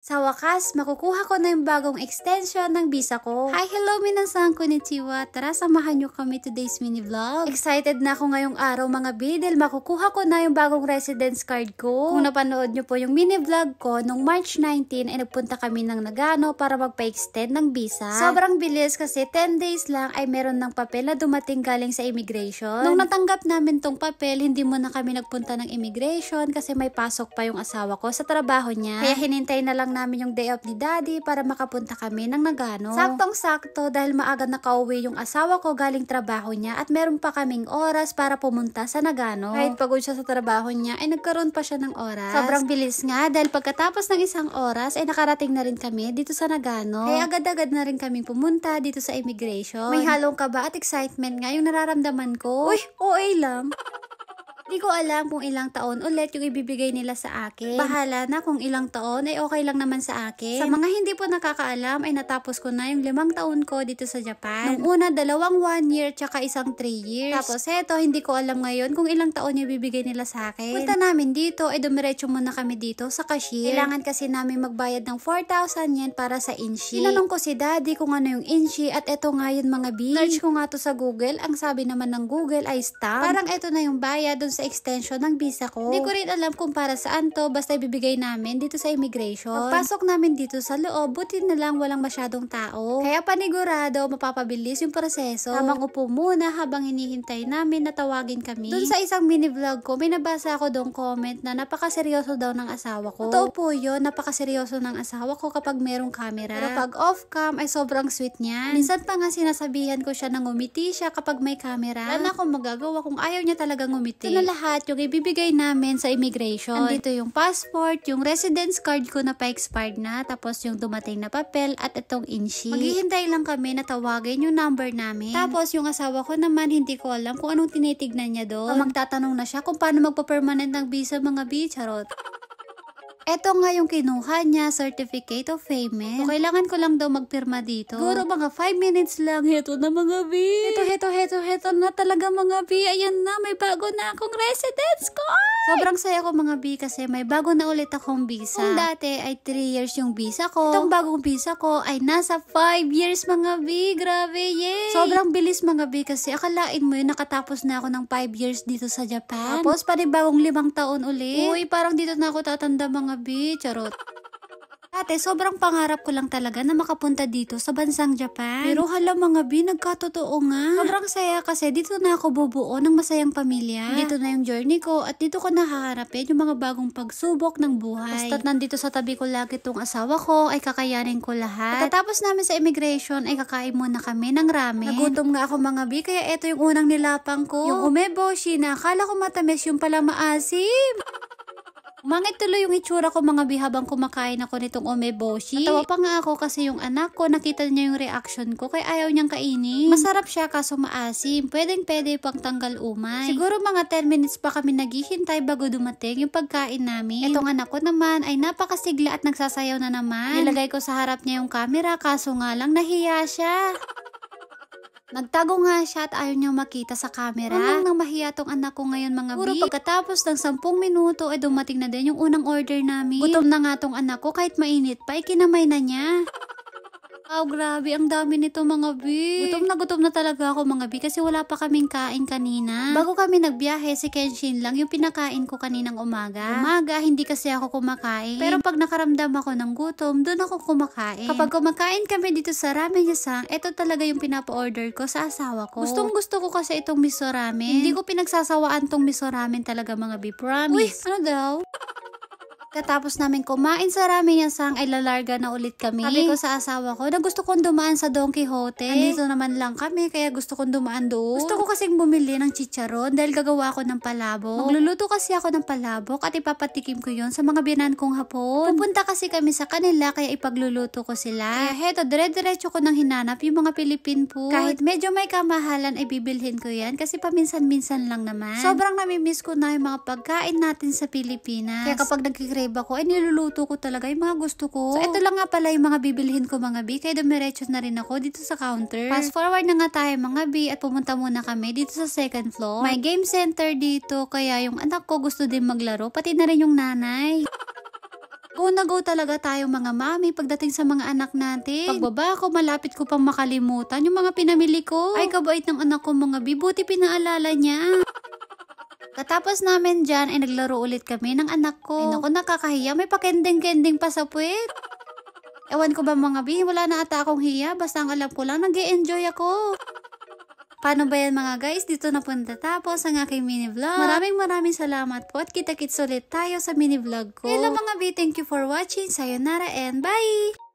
Sa wakas, makukuha ko na yung bagong extension ng visa ko. Hi, hello, minasan, konnichiwa. Tara, samahan nyo kami today's mini vlog. Excited na ako ngayong araw mga B dahil makukuha ko na yung bagong residence card ko. Kung napanood nyo po yung mini vlog ko, nung March 19 ay nagpunta kami ng Nagano para magpa-extend ng visa. Sobrang bilis kasi 10 days lang ay meron ng papel na dumating galing sa immigration. Nung natanggap namin tong papel, hindi muna kami nagpunta ng immigration kasi may pasok pa yung asawa ko sa trabaho niya. Kaya hinintay na lang namin yung day off ni daddy para makapunta kami ng Nagano. Saktong-sakto dahil maaga nakauwi yung asawa ko galing trabaho niya at meron pa kaming oras para pumunta sa Nagano. Kahit pagod siya sa trabaho niya ay nagkaroon pa siya ng oras. Sobrang bilis nga dahil pagkatapos ng isang oras ay nakarating na rin kami dito sa Nagano. Kaya agad-agad na rin kaming pumunta dito sa immigration. May halong kaba at excitement nga yung nararamdaman ko. Uy, OA lang. Di ko alam kung ilang taon ulit yung ibibigay nila sa akin. Bahala na kung ilang taon ay okay lang naman sa akin. Sa mga hindi po nakakaalam ay natapos ko na yung 5 taon ko dito sa Japan. Nung una, 2 1 year tsaka isang 3 years. Tapos eto, hindi ko alam ngayon kung ilang taon yung ibibigay nila sa akin. Punta namin dito ay dumiretso muna kami dito sa cashier. Kailangan kasi namin magbayad ng 4,000 yen para sa inshi. Tinanong ko si daddy kung ano yung inshi at eto nga yun mga B. Search ko nga to sa Google. Ang sabi naman ng Google ay stamp. Parang eto na yung bayad dun sa extension ng visa ko. Hindi ko rin alam kung para saan to, basta ibibigay namin dito sa immigration. Pagpasok namin dito sa loob, buti na lang walang masyadong tao. Kaya panigurado, mapapabilis yung proseso. Tamang upo muna habang hinihintay namin na tawagin kami. Doon sa isang mini vlog ko, may nabasa ako doong comment na napakaseryoso daw ng asawa ko. Totoo po yun, napakaseryoso ng asawa ko kapag merong camera. Pero pag off cam ay sobrang sweet niya. Minsan pa nga sinasabihan ko siya na ngumiti siya kapag may camera. Wala na akong magagawa kung ayaw niya talaga ngumiti. Ito na lahat yung ibibigay namin sa immigration. Andito yung passport, yung residence card ko na pa-expired na, tapos yung dumating na papel at itong inshi. Maghihintay lang kami na tawagin yung number namin. Tapos yung asawa ko naman, hindi ko alam kung anong tinitignan niya doon. Magtatanong na siya kung paano magpa-permanent ng visa mga charot. Eto nga yung kinuha niya, certificate of payment. So, kailangan ko lang daw magpirma dito. Siguro mga 5 minutes lang. Heto na mga B. Heto na talaga mga B. Ayan na, may bago na akong residence ko. Sobrang saya ko mga B kasi may bago na ulit akong visa. Kung dati ay 3 years yung visa ko, itong bagong visa ko ay nasa 5 years mga B. Grabe, yay! Sobrang bilis mga B kasi akalain mo yun, nakatapos na ako ng 5 years dito sa Japan. Tapos panibagong 5 taon ulit. Uy, parang dito na ako tatanda mga B, charot. Ate, sobrang pangarap ko lang talaga na makapunta dito sa bansang Japan. Pero hala mga B, nagkatotoo nga. Sobrang saya kasi dito na ako bubuo ng masayang pamilya. Dito na yung journey ko at dito ko nahaharapin yung mga bagong pagsubok ng buhay. Basta't nandito sa tabi ko lagi itong asawa ko ay kakayanin ko lahat. Pagkatapos namin sa immigration ay kakain muna kami ng ramen. Nagutom nga ako mga B, kaya ito yung unang nilapang ko. Yung umeboshi na akala ko matamis, yung pala maasim. Mangit tuloy yung itsura ko mga B habang kumakain ako nitong umeboshi. Natawa pa nga ako kasi yung anak ko nakita niya yung reaction ko kaya ayaw niyang kainin. Masarap siya kaso maasim. Pwedeng-pwede pang tanggal umay. Siguro mga 10 minutes pa kami naghihintay bago dumating yung pagkain namin. Itong anak ko naman ay napakasigla at nagsasayaw na naman. Nilagay ko sa harap niya yung camera kaso nga lang nahiya siya. Nagtago nga siya at ayaw niyang makita sa camera. Nang mahiya tong anak ko ngayon mga B. Pagkatapos ng 10 minuto ay dumating na din yung unang order namin. Gutom na nga tong anak ko kahit mainit pa, ikinamay na niya. Oh, grabe, ang dami nito mga B. Gutom na talaga ako mga B kasi wala pa kaming kain kanina. Bago kami nagbiyahe, si Kenshin lang yung pinakain ko kaninang umaga. Hindi kasi ako kumakain. Pero pag nakaramdam ako ng gutom, doon ako kumakain. Kapag kumakain kami dito sa ramen yasang, ito talaga yung pinapa-order ko sa asawa ko. Gustong gusto ko kasi itong miso ramen. Hindi ko pinagsasawaan tong miso ramen talaga mga B, promise. Uy, ano daw? Katapos namin kumain sa ramen yasang ay lalarga na ulit kami. Sabi ko sa asawa ko na gusto kong dumaan sa Don Quijote. Andito naman lang kami kaya gusto kong dumaan doon. Gusto ko kasing bumili ng chicharon dahil gagawa ako ng palabok. Magluluto kasi ako ng palabok at ipapatikim ko yon sa mga biyanan kong hapon. Pupunta kasi kami sa kanila kaya ipagluluto ko sila. Kaya heto, dire-diretso ko nang hinanap yung mga Philippine food. Kahit medyo may kamahalan ay bibilhin ko yan kasi paminsan-minsan lang naman. Sobrang namimiss ko na yung mga pagkain natin sa Pilipinas. Kaya kapag nagkikrave ako, ay niluluto ko talaga yung mga gusto ko. So, ito lang nga pala yung mga bibilhin ko mga B, kaya dumiretso na rin ako dito sa counter. Fast forward na nga tayo mga B at pumunta muna kami dito sa second floor. May game center dito, kaya yung anak ko gusto din maglaro, pati na rin yung nanay. Go na go talaga tayo mga mami pagdating sa mga anak natin. Pagbaba ko, malapit ko pang makalimutan yung mga pinamili ko. Ay, kabait ng anak ko mga bibuti pinaalala niya. Katapos namin dyan, ay naglaro ulit kami ng anak ko. Ay naku, nakakahiya. May pakending-kending pa sa puwet. Ewan ko ba mga bi, wala na ata akong hiya. Basta ang alam ko lang, nag-e-enjoy ako. Paano ba yan mga guys? Dito na po natatapos ang aking mini vlog. Maraming salamat po at kita-kits ulit tayo sa mini vlog ko. Hello mga bi, thank you for watching. Sayonara and bye!